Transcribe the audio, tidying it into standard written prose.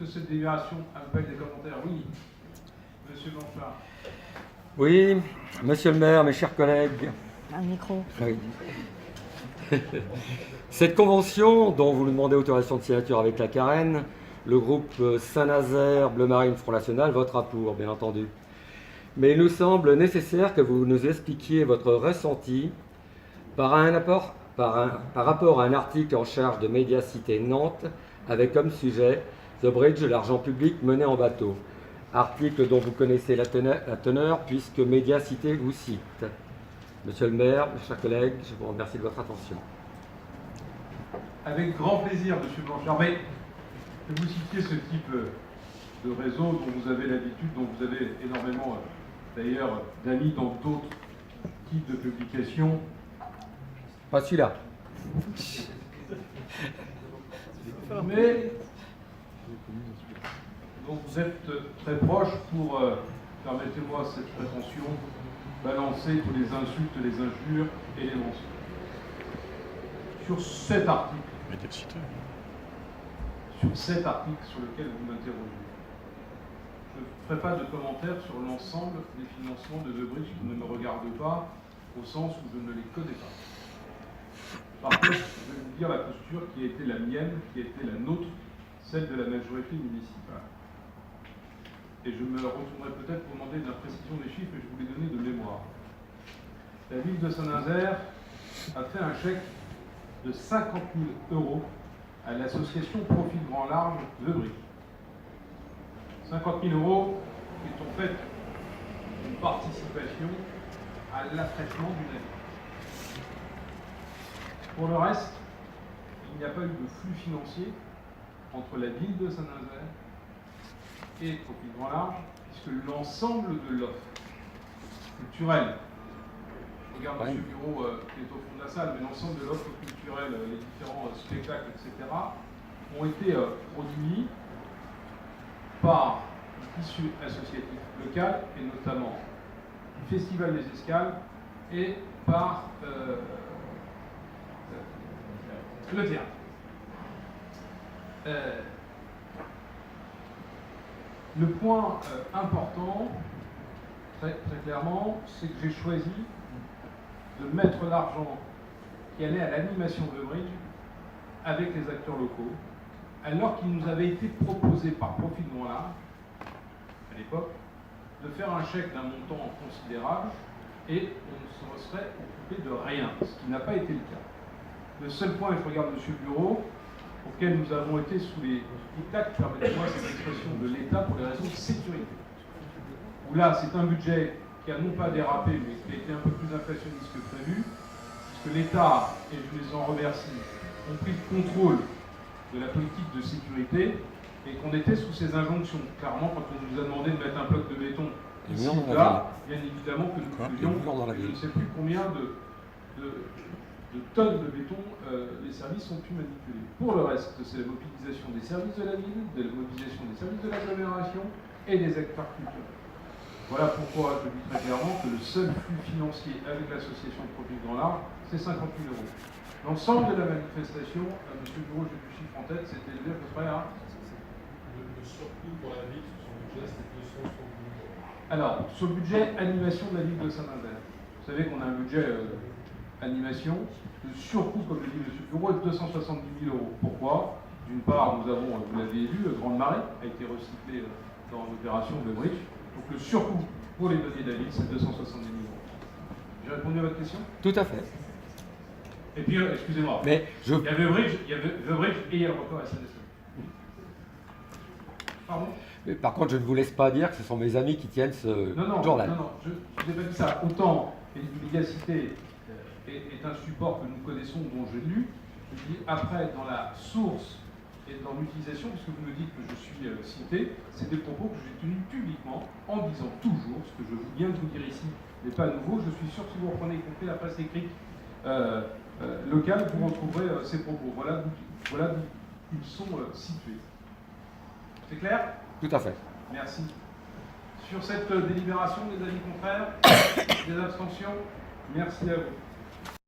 que cette délibération appelle des commentaires? Oui. Monsieur Blanchard. Oui, monsieur le maire, mes chers collègues. Un micro. Oui. Cette convention, dont vous nous demandez autorisation de signature avec la Carène, le groupe Saint-Nazaire, Bleu Marine, Front National votera pour, bien entendu. Mais il nous semble nécessaire que vous nous expliquiez votre ressenti par rapport à un article en charge de Médiacité Nantes avec comme sujet The Bridge, l'argent public mené en bateau. Article dont vous connaissez la teneur puisque Médiacité vous cite. Monsieur le maire, mes chers collègues, je vous remercie de votre attention. Avec grand plaisir, monsieur Blanchard. Mais que vous citiez ce type de réseau dont vous avez l'habitude, dont vous avez énormément d'ailleurs d'amis dans d'autres types de publications. Pas celui-là. Mais donc vous êtes très proche pour, permettez-moi cette prétention, balancer tous les insultes, les injures et les mensonges. Sur cet article, sur lequel vous m'interrogez, je ne ferai pas de commentaire sur l'ensemble des financements de The Bridge qui ne me regardent pas, au sens où je ne les connais pas. Par contre, je vais vous dire la posture qui a été la mienne, qui a été la nôtre, celle de la majorité municipale. Et je me retournerai peut-être pour demander de la précision des chiffres, mais je vous les donner de mémoire. La ville de Saint-Nazaire a fait un chèque de 50 000 € à l'association Profil Grand Large The Bridge. 50 000 € qui est en fait une participation à l'affrètement du navire. Pour le reste, il n'y a pas eu de flux financier entre la ville de Saint-Nazaire et Profil Grand Large, puisque l'ensemble de l'offre culturelle, je regarde M. Bureau qui est au fond de la salle, mais l'ensemble de l'offre culturelle, les différents spectacles, etc., ont été produits par le tissu associatif local, et notamment du Festival des Escales, et par le théâtre. Le point important, très clairement, c'est que j'ai choisi de mettre l'argent qui allait à l'animation de Bridge avec les acteurs locaux, alors qu'il nous avait été proposé par Profil Grand Large, à l'époque, de faire un chèque d'un montant considérable et on ne se serait occupé de rien, ce qui n'a pas été le cas. Le seul point, et je regarde M. Bureau, pour lequel nous avons été sous les dictats, permettez-moi cette expression, de l'État pour les raisons de sécurité. Où là, c'est un budget qui a non pas dérapé, mais qui a été un peu plus inflationniste que prévu, puisque l'État, et je les en remercie, ont pris le contrôle de la politique de sécurité et qu'on était sous ces injonctions. Clairement, quand on nous a demandé de mettre un bloc de béton ici ou là, bien évidemment que nous pouvions, je ne sais plus combien de tonnes de béton les services ont pu manipuler. Pour le reste, c'est la mobilisation des services de la ville, de la mobilisation des services de l'agglomération et des acteurs culturels. Voilà pourquoi je dis très clairement que le seul flux financier avec l'association de Profil Grand Large, c'est 50 000 €. L'ensemble de la manifestation, M. Bureau, j'ai du chiffre en tête, c'était élevé à peu près à... Le surcoût pour la ville, sur son budget, c'était 260 000 €. Alors, sur le budget animation de la ville de Saint-Nazaire, vous savez qu'on a un budget animation, le surcoût, comme le dit M. Bureau, est de 270 000 €. Pourquoi? D'une part, nous avons, vous l'avez vu, le Grande Marée a été recyclé dans l'opération de Bridge. Donc le surcoût pour les données de la ville, c'est 270 000 €. J'ai répondu à votre question? Tout à fait. Et puis, excusez-moi, Mais il y avait Bridge, il y avait The Bridge et il y a le record SNSE. Pardon? Mais par contre, je ne vous laisse pas dire que ce sont mes amis qui tiennent ce journal. Non, je n'ai pas dit ça. Autant Médiacité est un support que nous connaissons, dont j'ai lu, je dis après, dans la source et dans l'utilisation, puisque vous me dites que je suis cité, c'est des propos que j'ai tenus publiquement en disant toujours, ce que je viens de vous dire ici n'est pas nouveau, je suis sûr que si vous reprenez y compris la presse écrite locale, vous retrouverez ces propos. Voilà d'où ils sont situés. C'est clair? Tout à fait. Merci. Sur cette délibération, des avis contraires, des abstentions, merci à vous.